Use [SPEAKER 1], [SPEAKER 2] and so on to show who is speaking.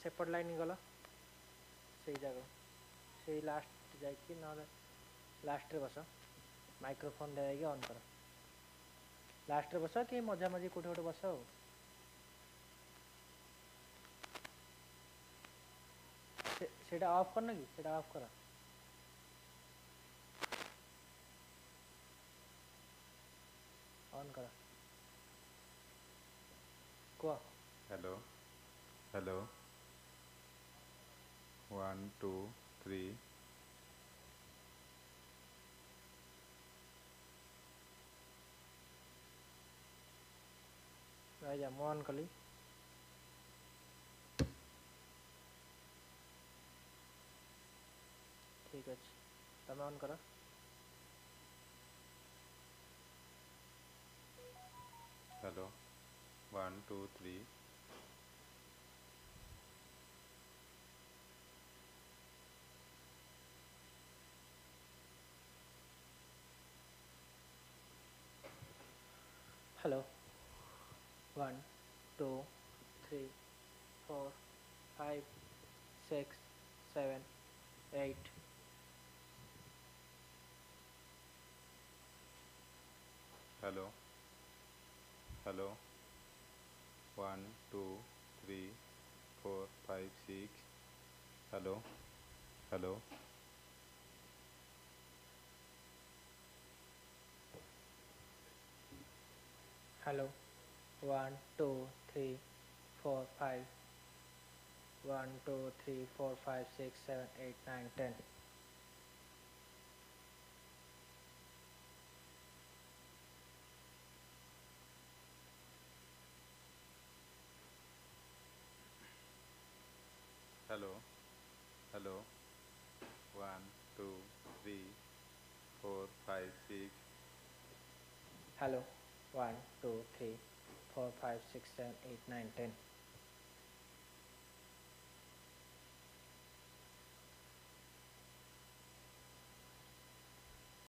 [SPEAKER 1] सेपट line गल से जगह से लास्ट जाकि ना लास्ट रे बस माइक्रोफोन दे ऑन कर लास्ट रे बस कि मझा मझी कोठे गोटे बस सेटा ऑफ करना कि सेटा ऑफ कर ऑन कर को
[SPEAKER 2] हेलो हेलो 1 2 3
[SPEAKER 1] जा मु ऑन कली ठीक अच्छे तुम ऑन कर
[SPEAKER 2] hello 1 2 3
[SPEAKER 1] hello 1 2 3 4 5 6 7 8
[SPEAKER 2] hello hello 1 2 3 4 5 6 hello hello
[SPEAKER 1] hello 1 2 3 4 5 1 2 3 4 5 6 7 8 9 10
[SPEAKER 2] hello hello 1 2 3 4 5 6
[SPEAKER 1] hello 1 2 3 4 5 6 7 8 9 10